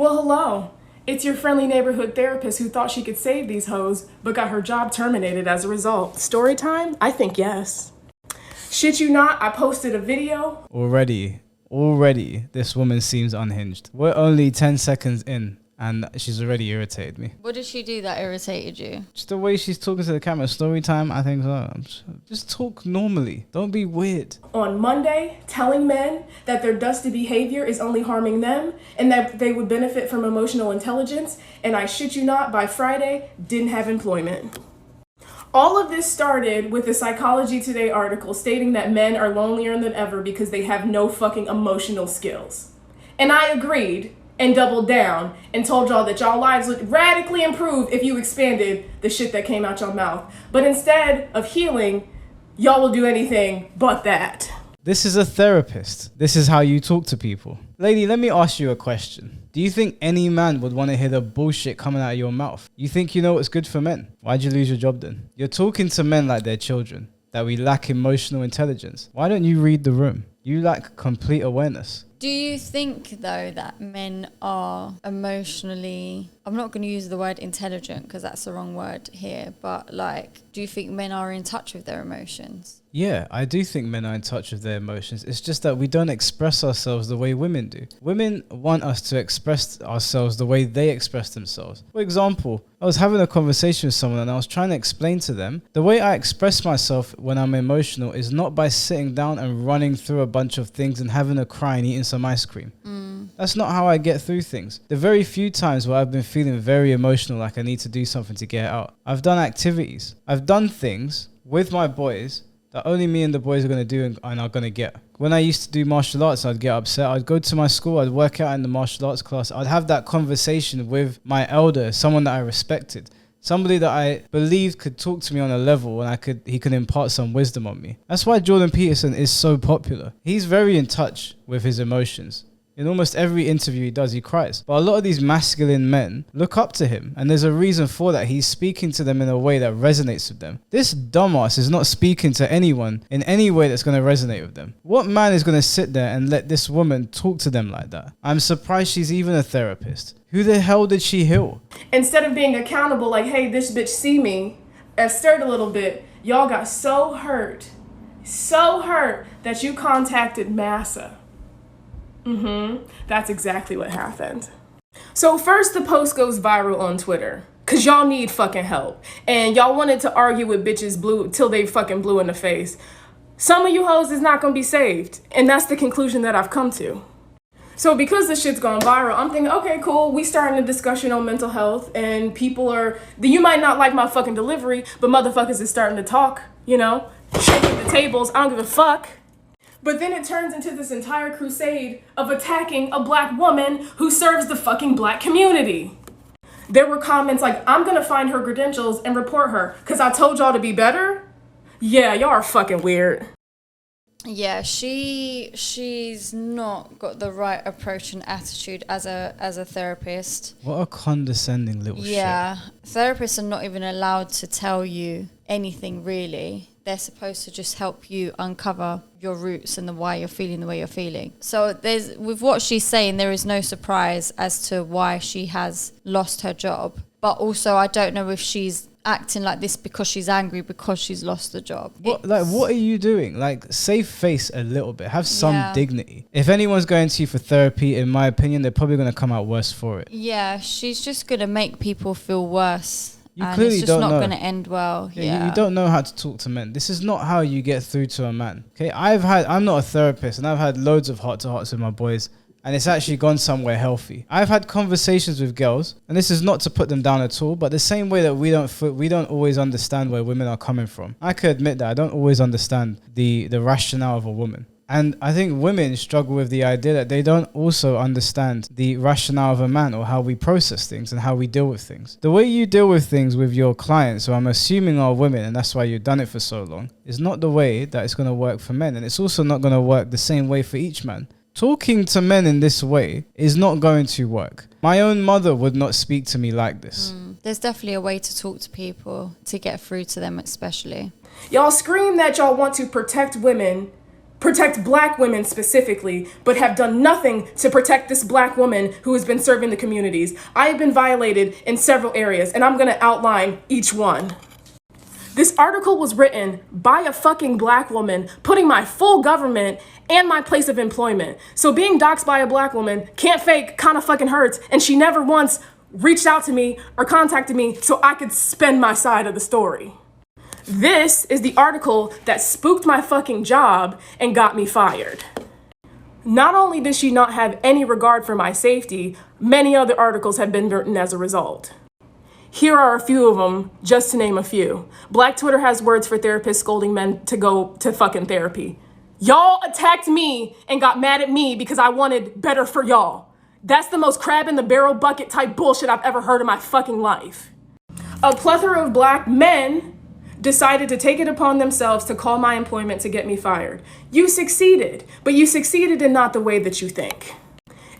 Well, hello. It's your friendly neighborhood therapist who thought she could save these hoes, but got her job terminated as a result. Story time? I think yes. Shit you not, I posted a video. Already, this woman seems unhinged. We're only 10 seconds in, and she's already irritated me. What did she do that irritated you? Just the way she's talking to the camera. Story time, I think so. Just talk normally. Don't be weird. On Monday, telling men that their dusty behavior is only harming them and that they would benefit from emotional intelligence, and I shit you not, by Friday, didn't have employment. All of this started with a Psychology Today article stating that men are lonelier than ever because they have no fucking emotional skills. And I agreed and doubled down and told y'all that y'all lives would radically improve if you expanded the shit that came out your mouth. But instead of healing, y'all will do anything but that. This is a therapist. This is how you talk to people. Lady, let me ask you a question. Do you think any man would want to hear the bullshit coming out of your mouth? You think you know what's good for men? Why'd you lose your job then? You're talking to men like they're children, that we lack emotional intelligence. Why don't you read the room? You lack complete awareness. Do you think, though, that men are emotionally... I'm not going to use the word intelligent because that's the wrong word here, but, like, do you think men are in touch with their emotions? Yeah, I do think men are in touch with their emotions. It's just that we don't express ourselves the way women do. Women want us to express ourselves the way they express themselves. For example, I was having a conversation with someone and I was trying to explain to them the way I express myself when I'm emotional is not by sitting down and running through a bunch of things and having a cry and eating some ice cream. That's not how I get through things. The very few times where I've been feeling very emotional, like I need to do something to get it out, I've done activities. I've done things with my boys that only me and the boys are going to do and are going to get. When I used to do martial arts, I'd get upset. I'd go to my school, I'd work out in the martial arts class. I'd have that conversation with my elder, someone that I respected. Somebody that I believed could talk to me on a level and he could impart some wisdom on me. That's why Jordan Peterson is so popular. He's very in touch with his emotions. In almost every interview he does, he cries. But a lot of these masculine men look up to him, and there's a reason for that. He's speaking to them in a way that resonates with them. This dumbass is not speaking to anyone in any way that's going to resonate with them. What man is going to sit there and let this woman talk to them like that? I'm surprised she's even a therapist. Who the hell did she heal? Instead of being accountable, like, hey, this bitch see me, and stirred a little bit, y'all got so hurt that you contacted Massa. That's exactly what happened. So first the post goes viral on Twitter, cause y'all need fucking help. And y'all wanted to argue with bitches blue till they fucking blue in the face. Some of you hoes is not gonna be saved. And that's the conclusion that I've come to. So because this shit's gone viral, I'm thinking, okay, cool, we starting a discussion on mental health and you might not like my fucking delivery, but motherfuckers is starting to talk, you know, shaking the tables, I don't give a fuck. But then it turns into this entire crusade of attacking a black woman who serves the fucking black community. There were comments like, I'm gonna find her credentials and report her because I told y'all to be better. Yeah, y'all are fucking weird. Yeah, she's not got the right approach and attitude as a therapist. What a condescending little shit. Yeah, therapists are not even allowed to tell you anything really. They're supposed to just help you uncover your roots and why you're feeling the way you're feeling. So with what she's saying, there is no surprise as to why she has lost her job. But also, I don't know if she's acting like this because she's angry because she's lost the job. What are you doing? Like, save face a little bit. Have some dignity. If anyone's going to you for therapy, in my opinion, they're probably going to come out worse for it. Yeah, she's just going to make people feel worse. You and clearly it's just don't not know. going to end well. Yeah. You don't know how to talk to men. This is not how you get through to a man. Okay, I'm not a therapist, and I've had loads of heart-to-hearts with my boys, and it's actually gone somewhere healthy. I've had conversations with girls, and this is not to put them down at all, but the same way that we don't always understand where women are coming from. I could admit that I don't always understand the rationale of a woman. And I think women struggle with the idea that they don't also understand the rationale of a man or how we process things and how we deal with things. The way you deal with things with your clients, who I'm assuming are women, and that's why you've done it for so long, is not the way that it's going to work for men. And it's also not going to work the same way for each man. Talking to men in this way is not going to work. My own mother would not speak to me like this. There's definitely a way to talk to people to get through to them especially. Y'all scream that y'all want to protect women, protect black women specifically, but have done nothing to protect this black woman who has been serving the communities. I have been violated in several areas, and I'm gonna outline each one. This article was written by a fucking black woman, putting my full government and my place of employment. So being doxxed by a black woman, can't fake, kinda fucking hurts, and she never once reached out to me or contacted me so I could spend my side of the story. This is the article that spooked my fucking job and got me fired. Not only did she not have any regard for my safety, many other articles have been written as a result. Here are a few of them, just to name a few. Black Twitter has words for therapists scolding men to go to fucking therapy. Y'all attacked me and got mad at me because I wanted better for y'all. That's the most crab in the barrel bucket type bullshit I've ever heard in my fucking life. A plethora of black men decided to take it upon themselves to call my employment to get me fired. You succeeded, but you succeeded in not the way that you think.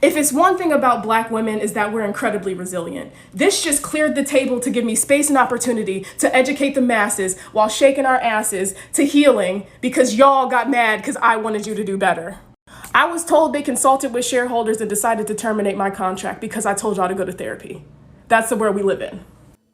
If it's one thing about black women is that we're incredibly resilient. This just cleared the table to give me space and opportunity to educate the masses while shaking our asses to healing because y'all got mad because I wanted you to do better. I was told they consulted with shareholders and decided to terminate my contract because I told y'all to go to therapy. That's the world we live in.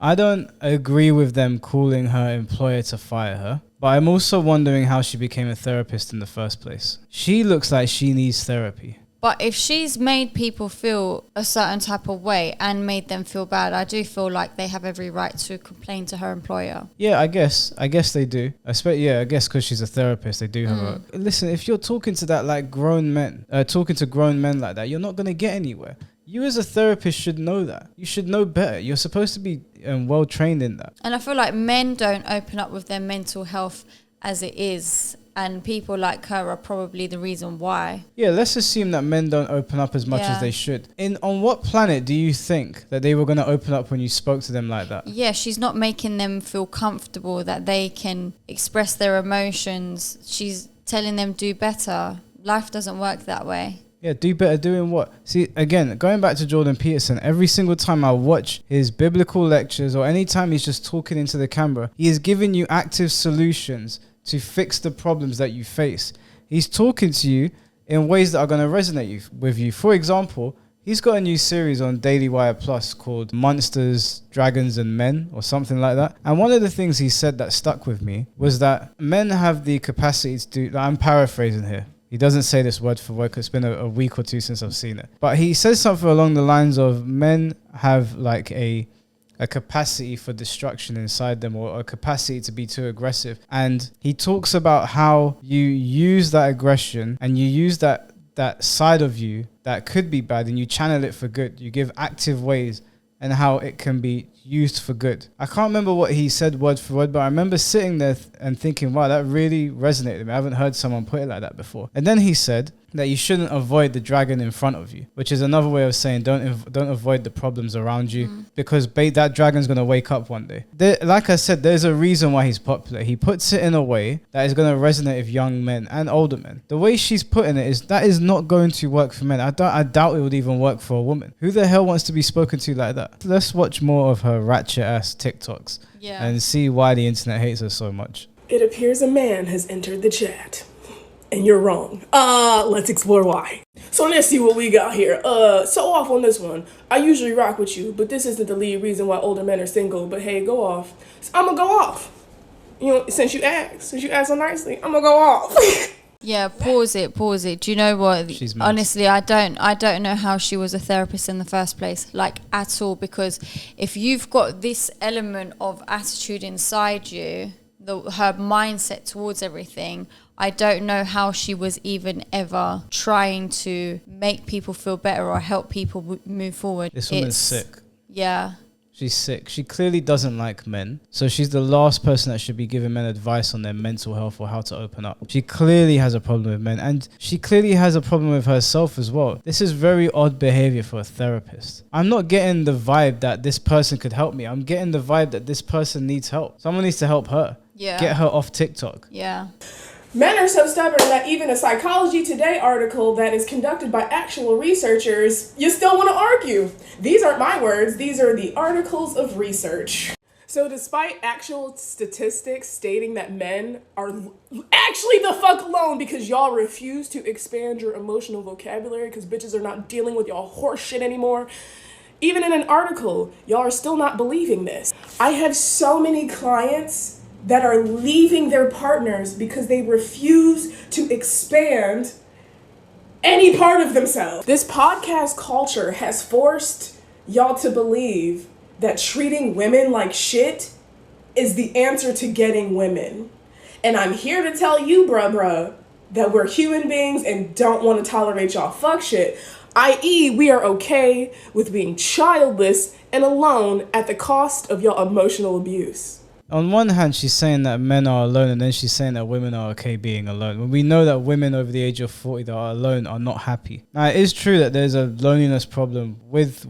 I don't agree with them calling her employer to fire her, but I'm also wondering how she became a therapist in the first place. She looks like she needs therapy. But if she's made people feel a certain type of way and made them feel bad, I do feel like they have every right to complain to her employer. Yeah, I guess they do. I guess because she's a therapist, they do have a... Listen, if you're talking to that like grown men, talking to grown men like that, you're not going to get anywhere. You as a therapist should know that. You should know better. You're supposed to be well trained in that. And I feel like men don't open up with their mental health as it is. And people like her are probably the reason why. Yeah, let's assume that men don't open up as much as they should. On what planet do you think that they were going to open up when you spoke to them like that? Yeah, she's not making them feel comfortable that they can express their emotions. She's telling them do better. Life doesn't work that way. Yeah, do better doing what? See, again, going back to Jordan Peterson, every single time I watch his biblical lectures or any time he's just talking into the camera, he is giving you active solutions to fix the problems that you face. He's talking to you in ways that are going to resonate with you. For example, he's got a new series on Daily Wire Plus called Monsters, Dragons and Men or something like that. And one of the things he said that stuck with me was that men have the capacity to do, I'm paraphrasing here. He doesn't say this word for word because it's been a week or two since I've seen it. But he says something along the lines of men have like a capacity for destruction inside them or a capacity to be too aggressive. And he talks about how you use that aggression and you use that side of you that could be bad and you channel it for good. You give active ways and how it can be used for good. I can't remember what he said word for word, but I remember sitting there and thinking, wow, that really resonated with me. I haven't heard someone put it like that before. And then he said that you shouldn't avoid the dragon in front of you, which is another way of saying don't avoid the problems around you because that dragon's going to wake up one day. Like I said, there's a reason why he's popular. He puts it in a way that is going to resonate with young men and older men. The way she's putting it is that is not going to work for men. I doubt it would even work for a woman. Who the hell wants to be spoken to like that? Let's watch more of her ratchet ass TikToks and see why the internet hates her so much. It appears a man has entered the chat. And you're wrong. Let's explore why. So let's see what we got here. So off on this one. I usually rock with you, but this isn't the lead reason why older men are single. But hey, go off. So I'm gonna go off. You know, since you asked so nicely, I'm gonna go off. Yeah, pause it. Do you know what? Honestly, I don't know how she was a therapist in the first place, like at all. Because if you've got this element of attitude inside you, her mindset towards everything, I don't know how she was even ever trying to make people feel better or help people move forward. This woman's sick. Yeah. She's sick. She clearly doesn't like men. So she's the last person that should be giving men advice on their mental health or how to open up. She clearly has a problem with men. And she clearly has a problem with herself as well. This is very odd behavior for a therapist. I'm not getting the vibe that this person could help me. I'm getting the vibe that this person needs help. Someone needs to help her. Yeah. Get her off TikTok. Yeah. Men are so stubborn that even a Psychology Today article that is conducted by actual researchers, you still want to argue. These aren't my words. These are the articles of research. So despite actual statistics stating that men are actually the fuck alone because y'all refuse to expand your emotional vocabulary because bitches are not dealing with y'all horse shit anymore, even in an article, y'all are still not believing this. I have so many clients that are leaving their partners because they refuse to expand any part of themselves. This podcast culture has forced y'all to believe that treating women like shit is the answer to getting women. And I'm here to tell you, bruh, that we're human beings and don't want to tolerate y'all fuck shit. I.e., we are okay with being childless and alone at the cost of your emotional abuse. On one hand, she's saying that men are alone, and then she's saying that women are okay being alone. When we know that women over the age of 40 that are alone are not happy. Now, it is true that there's a loneliness problem with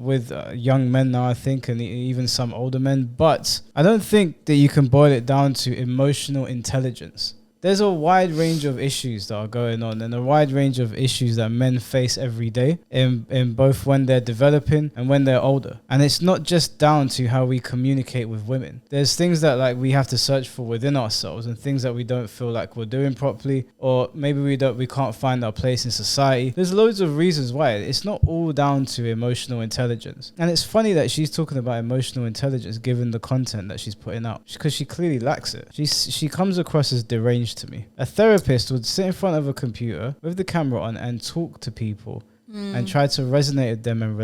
young men now, I think, and even some older men. But I don't think that you can boil it down to emotional intelligence. There's a wide range of issues that are going on, and a wide range of issues that men face every day in both when they're developing and when they're older. And it's not just down to how we communicate with women. There's things that like we have to search for within ourselves, and things that we don't feel like we're doing properly, or maybe we can't find our place in society. There's loads of reasons why. It's not all down to emotional intelligence. And it's funny that she's talking about emotional intelligence given the content that she's putting out, because she clearly lacks it. She comes across as deranged to me. A therapist would sit in front of a computer with the camera on and talk to people and try to resonate with them and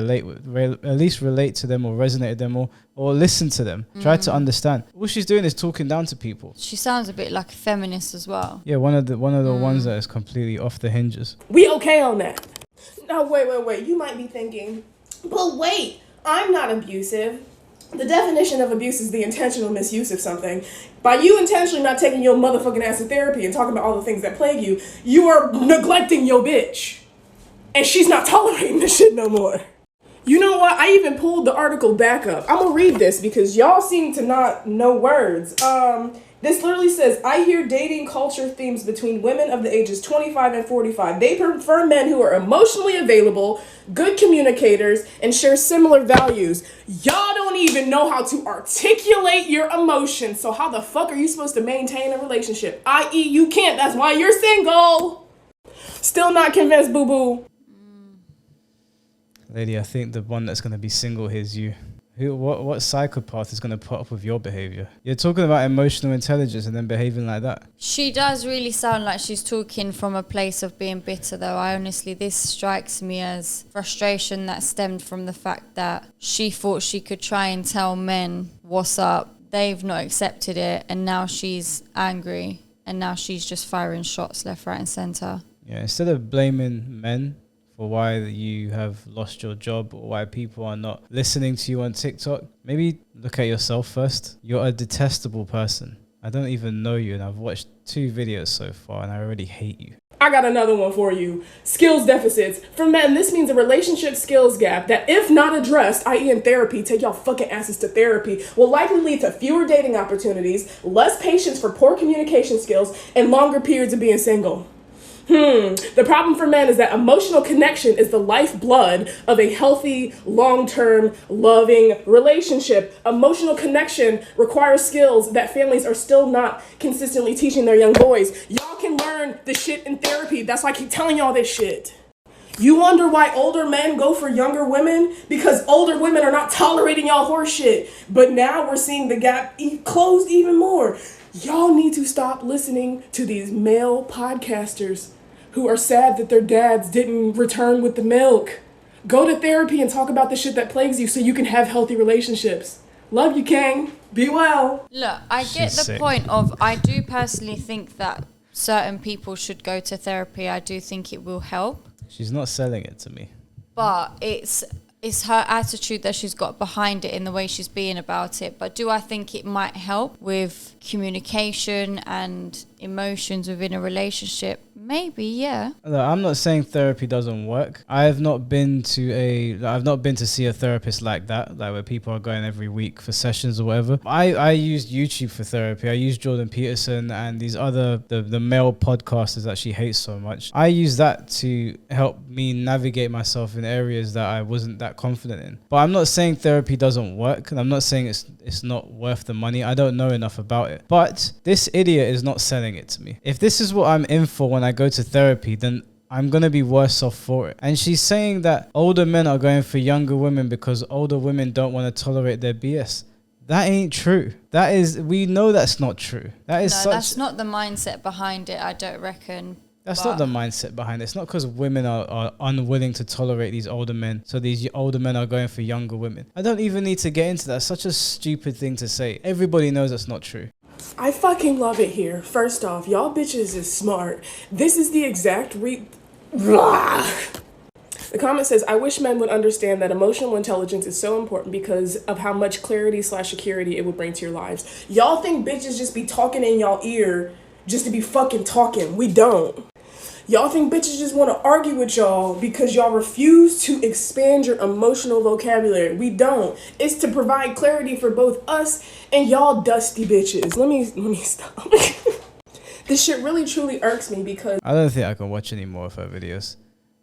at least relate to them or resonate with them or listen to them. Try to understand. All she's doing is talking down to people. She sounds a bit like a feminist as well. Yeah, one of the ones that is completely off the hinges. We okay on that? Now, wait. You might be thinking, but wait, I'm not abusive. The definition of abuse is the intentional misuse of something. By you intentionally not taking your motherfucking ass to therapy and talking about all the things that plague you, you are neglecting your bitch. And she's not tolerating this shit no more. You know what? I even pulled the article back up. I'm gonna read this because y'all seem to not know words. This literally says, I hear dating culture themes between women of the ages 25 and 45. They prefer men who are emotionally available, good communicators, and share similar values. Y'all don't even know how to articulate your emotions. So how the fuck are you supposed to maintain a relationship? I.e., you can't. That's why you're single. Still not convinced, boo-boo. Lady, I think the one that's going to be single here is you. What psychopath is going to put up with your behavior? You're talking about emotional intelligence and then behaving like that. She does really sound like she's talking from a place of being bitter, though. This strikes me as frustration that stemmed from the fact that she thought she could try and tell men what's up. They've not accepted it, and now she's angry, and now she's just firing shots left, right, and centre. Yeah, instead of blaming men for why you have lost your job or why people are not listening to you on TikTok, maybe look at yourself first. You're a detestable person. I don't even know you, and I've watched 2 videos so far, and I already hate you. I got another one for you. Skills deficits. For men, this means a relationship skills gap that, if not addressed, i.e. in therapy, take y'all fucking asses to therapy, will likely lead to fewer dating opportunities, less patience for poor communication skills, and longer periods of being single. The problem for men is that emotional connection is the lifeblood of a healthy, long-term, loving relationship. Emotional connection requires skills that families are still not consistently teaching their young boys. Y'all can learn this shit in therapy. That's why I keep telling y'all this shit. You wonder why older men go for younger women? Because older women are not tolerating y'all horse shit. But now we're seeing the gap closed even more. Y'all need to stop listening to these male podcasters who are sad that their dads didn't return with the milk. Go to therapy and talk about the shit that plagues you so you can have healthy relationships. Love you, Kang. Be well. Look, I get the point of, I do personally think that certain people should go to therapy. I do think it will help. She's not selling it to me. But it's her attitude that she's got behind it in the way she's being about it. But do I think it might help with communication and emotions within a relationship, maybe, yeah. Look, I'm not saying therapy doesn't work. I've not been to see a therapist like that, like where people are going every week for sessions or whatever. I used YouTube for therapy. I used Jordan Peterson and these other the male podcasters that she hates so much. I use that to help me navigate myself in areas that I wasn't that confident in. But I'm not saying therapy doesn't work, and I'm not saying it's not worth the money. I don't know enough about it. But this idiot is not selling it to me. If this is what I'm in for when I go to therapy, then I'm going to be worse off for it. And she's saying that older men are going for younger women because older women don't want to tolerate their BS. That ain't true. We know that's not true. That's not the mindset behind it, I don't reckon. That's not the mindset behind it. It's not because women are unwilling to tolerate these older men, so these older men are going for younger women. I don't even need to get into that. It's such a stupid thing to say. Everybody knows that's not true. I fucking love it here. First off, y'all bitches is smart. This is the exact Blah. The comment says, I wish men would understand that emotional intelligence is so important because of how much clarity/security it would bring to your lives. Y'all think bitches just be talking in y'all ear just to be fucking talking. We don't. Y'all think bitches just want to argue with y'all because y'all refuse to expand your emotional vocabulary. We don't. It's to provide clarity for both us and y'all dusty bitches. Let me stop. This shit really truly irks me because I don't think I can watch any more of her videos.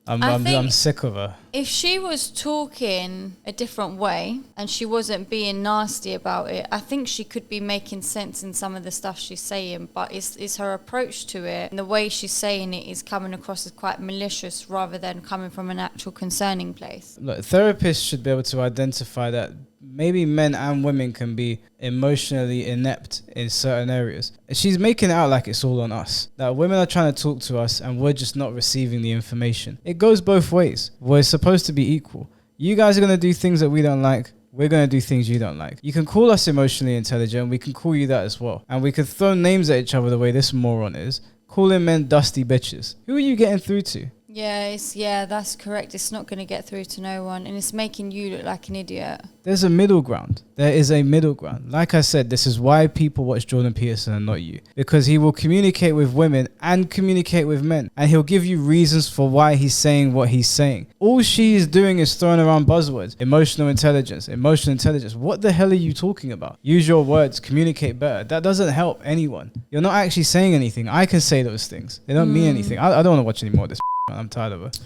I'm sick of her. If she was talking a different way and she wasn't being nasty about it, I think she could be making sense in some of the stuff she's saying, but it's her approach to it and the way she's saying it is coming across as quite malicious rather than coming from an actual concerning place. Look, therapists should be able to identify that maybe men and women can be emotionally inept in certain areas. She's making it out like it's all on us. That women are trying to talk to us and we're just not receiving the information. It goes both ways. We're supposed to be equal. You guys are going to do things that we don't like. We're going to do things you don't like. You can call us emotionally intelligent. We can call you that as well. And we can throw names at each other the way this moron is. Calling men dusty bitches. Who are you getting through to? Yeah, that's correct. It's not going to get through to no one, and it's making you look like an idiot. There's a middle ground. There is a middle ground. Like I said, this is why people watch Jordan Peterson and not you. Because he will communicate with women and communicate with men. And he'll give you reasons for why he's saying what he's saying. All she is doing is throwing around buzzwords. Emotional intelligence. What the hell are you talking about? Use your words. Communicate better. That doesn't help anyone. You're not actually saying anything. I can say those things. They don't mean anything. I don't want to watch any more of this. I'm tired of her.